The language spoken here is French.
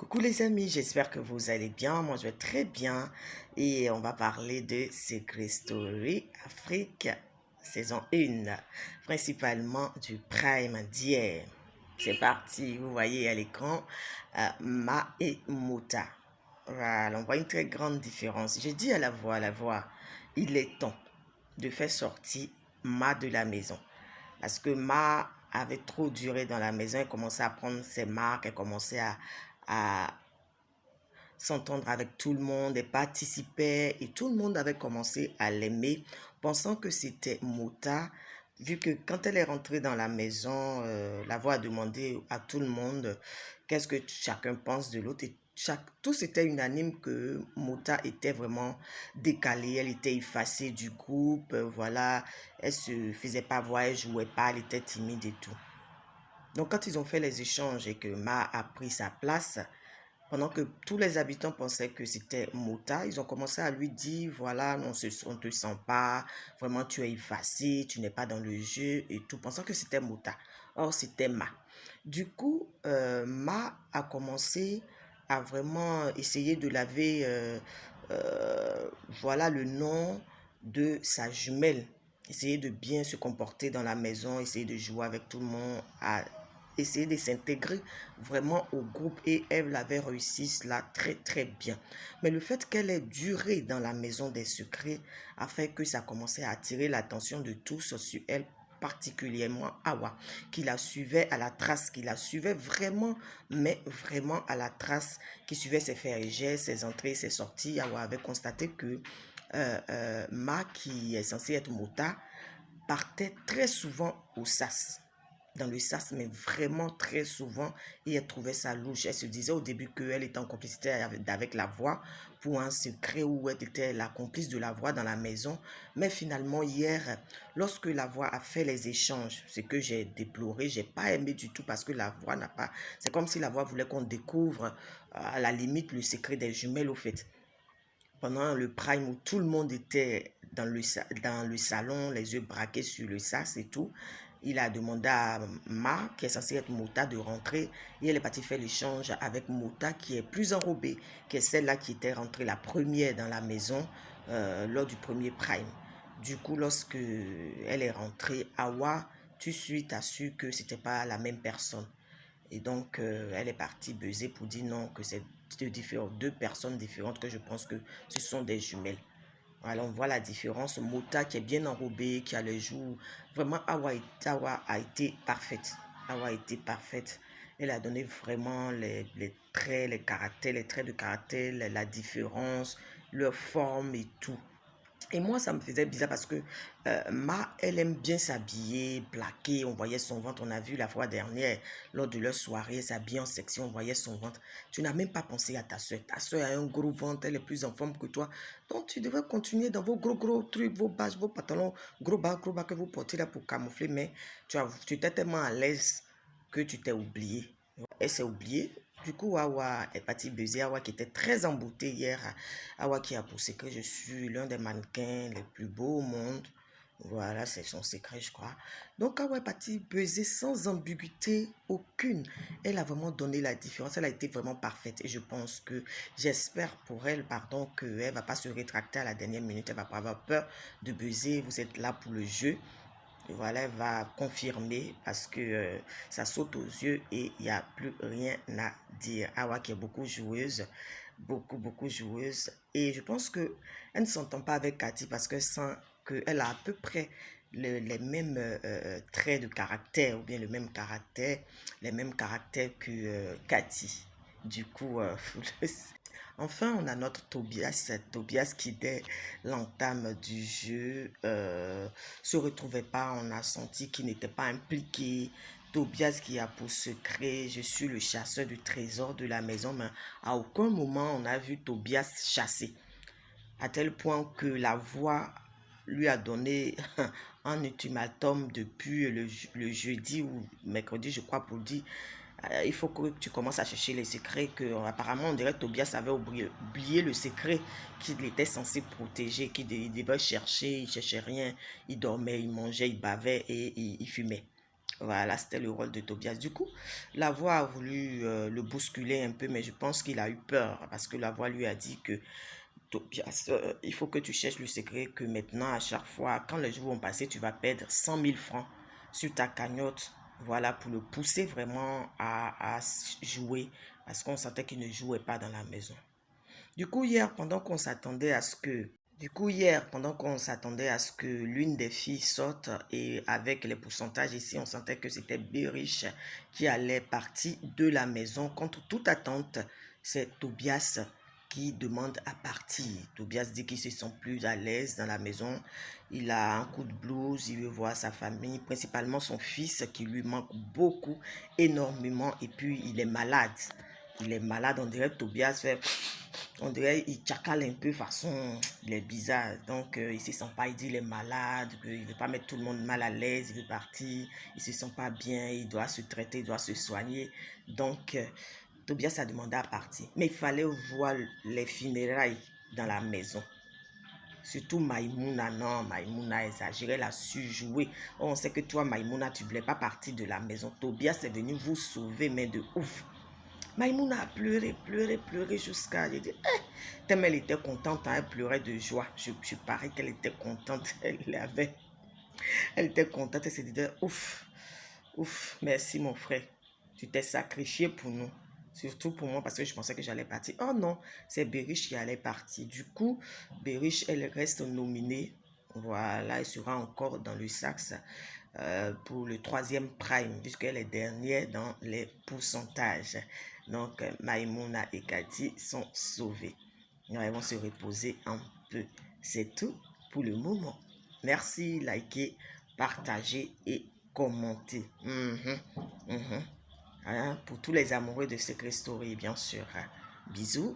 Coucou les amis, j'espère que vous allez bien. Moi, je vais très bien. Et on va parler de Secret Story Afrique, saison 1, principalement du Prime d'hier. C'est parti, vous voyez à l'écran Ma et Mouta. Voilà, on voit une très grande différence. J'ai dit à la voix, il est temps de faire sortir Ma de la maison. Parce que Ma avait trop duré dans la maison, elle commençait à prendre ses marques, elle commençait à s'entendre avec tout le monde et participait et tout le monde avait commencé à l'aimer pensant que c'était Mouta vu que quand elle est rentrée dans la maison, la voix a demandé à tout le monde qu'est-ce que chacun pense de l'autre et tous étaient unanimes que Mouta était vraiment décalée, elle était effacée du groupe, voilà, elle se faisait pas voir, elle jouait pas, elle était timide et tout. Donc quand ils ont fait les échanges et que Ma a pris sa place, pendant que tous les habitants pensaient que c'était Mota, ils ont commencé à lui dire, voilà, on te sent pas, vraiment tu es effacé, tu n'es pas dans le jeu et tout, pensant que c'était Mota. Or, c'était Ma. Du coup, Ma a commencé à vraiment essayer de laver, voilà, le nom de sa jumelle. Essayer de bien se comporter dans la maison, essayer de jouer avec tout le monde, à essayer de s'intégrer vraiment au groupe et elle avait réussi cela très très bien. Mais le fait qu'elle ait duré dans la maison des secrets a fait que ça commençait à attirer l'attention de tous sur elle, particulièrement Awa, qui la suivait à la trace, qui la suivait vraiment, mais vraiment à la trace, qui suivait ses faits et gestes, ses entrées, ses sorties. Awa avait constaté que Ma, qui est censée être Mota, partait très souvent au SAS dans le sas, mais vraiment très souvent, et elle trouvait ça louche. Elle se disait au début qu'elle était en complicité avec la voix pour un secret où elle était la complice de la voix dans la maison. Mais finalement, hier, lorsque la voix a fait les échanges, ce que j'ai déploré, j'ai pas aimé du tout parce que la voix n'a pas... C'est comme si la voix voulait qu'on découvre à la limite le secret des jumelles au fait pendant le prime où tout le monde était dans le salon, les yeux braqués sur le sas et tout, il a demandé à Ma, qui est censée être Mota, de rentrer. Et elle est partie faire l'échange avec Mota, qui est plus enrobée, qui est celle-là qui était rentrée la première dans la maison lors du premier prime. Du coup, lorsque elle est rentrée, Awa, tout de suite a su que c'était pas la même personne. Et donc, elle est partie buzzer pour dire non, que c'est deux personnes différentes, que je pense que ce sont des jumelles. Voilà, on voit la différence. Mota qui est bien enrobée, qui a les joues. Vraiment, Awa a été parfaite. Awa a été parfaite. Elle a donné vraiment les traits, les traits de caractère, la différence, leur forme et tout. Et moi, ça me faisait bizarre parce que Ma, elle aime bien s'habiller, plaquer. On voyait son ventre. On a vu la fois dernière, lors de leur soirée, elle s'habillait en section, on voyait son ventre. Tu n'as même pas pensé à ta soeur. Ta soeur a un gros ventre, elle est plus en forme que toi. Donc, tu devrais continuer dans vos gros trucs, vos badges, vos pantalons, gros bas que vous portez là pour camoufler. Mais tu étais tellement à l'aise que tu t'es oublié. Elle s'est oubliée. Du coup, Awa est partie baiser. Awa qui était très emboutée hier. Awa qui a pour secret, je suis l'un des mannequins les plus beaux au monde. Voilà, c'est son secret, je crois. Donc, Awa est partie baiser sans ambiguïté aucune. Elle a vraiment donné la différence. Elle a été vraiment parfaite. Et je pense que, j'espère pour elle, pardon, qu'elle ne va pas se rétracter à la dernière minute. Elle ne va pas avoir peur de baiser. Vous êtes là pour le jeu. Voilà, elle va confirmer parce que ça saute aux yeux et il n'y a plus rien à dire. Awa qui est beaucoup joueuse, beaucoup joueuse. Et je pense que elle ne s'entend pas avec Cathy parce qu'elle sent qu'elle a à peu près les mêmes traits de caractère ou bien le même caractère, les mêmes caractères que Cathy. Du coup, enfin, on a notre Tobias, Tobias qui dès l'entame du jeu se retrouvait pas, on a senti qu'il n'était pas impliqué. Tobias qui a pour secret, je suis le chasseur du trésor de la maison, mais à aucun moment on a vu Tobias chasser. À tel point que la voix lui a donné un ultimatum depuis le jeudi ou mercredi, je crois, pour dire il faut que tu commences à chercher les secrets que apparemment on dirait que Tobias avait oublié le secret qu'il était censé protéger, qu'il devait chercher, il cherchait rien, il dormait, il mangeait, il bavait et il fumait. Voilà, c'était le rôle de Tobias. Du coup, la voix a voulu le bousculer un peu, mais je pense qu'il a eu peur parce que la voix lui a dit que Tobias, il faut que tu cherches le secret que maintenant, à chaque fois, quand les jours vont passer, tu vas perdre 100 000 francs sur ta cagnotte. Voilà, pour le pousser vraiment à jouer parce qu'on sentait qu'il ne jouait pas dans la maison. Du coup, hier, pendant qu'on s'attendait à ce que l'une des filles sorte et avec les pourcentages ici, on sentait que c'était Berish qui allait partir de la maison. Contre toute attente, c'est Tobias qui demande à partir. Tobias dit qu'il se sent plus à l'aise dans la maison. Il a un coup de blues, il veut voir sa famille, principalement son fils qui lui manque beaucoup, énormément. Et puis, il est malade. Il est malade, on dirait que Tobias fait... On dirait qu'il tchakale un peu façon, il est bizarre. Donc, il ne se sent pas, il dit il est malade, il ne veut pas mettre tout le monde mal à l'aise, il veut partir, il ne se sent pas bien, il doit se traiter, il doit se soigner. Donc, Tobias a demandé à partir. Mais il fallait voir les funérailles dans la maison. Surtout Maïmouna, non, Maïmouna a exagéré, elle a su jouer. Oh, on sait que toi, Maïmouna, tu ne voulais pas partir de la maison. Tobias est venu vous sauver, mais de ouf. Maïmouna a pleuré, pleuré, pleuré jusqu'à... J'ai dit, tellement elle était contente, hein, elle pleurait de joie. Je parie qu'elle était contente, elle était contente, elle se disait, ouf, ouf, merci mon frère. Tu t'es sacrifié pour nous. Surtout pour moi parce que je pensais que j'allais partir. Oh non, c'est Berish qui allait partir. Du coup, Berish, elle reste nominée. Voilà, elle sera encore dans le Saxe pour le troisième prime, puisqu'elle est dernière dans les pourcentages. Donc, Maïmouna et Cathy sont sauvés. Elles vont se reposer un peu. C'est tout pour le moment. Merci, likez, partagez et commentez. Hein, pour tous les amoureux de Secret Story, bien sûr. Bisous.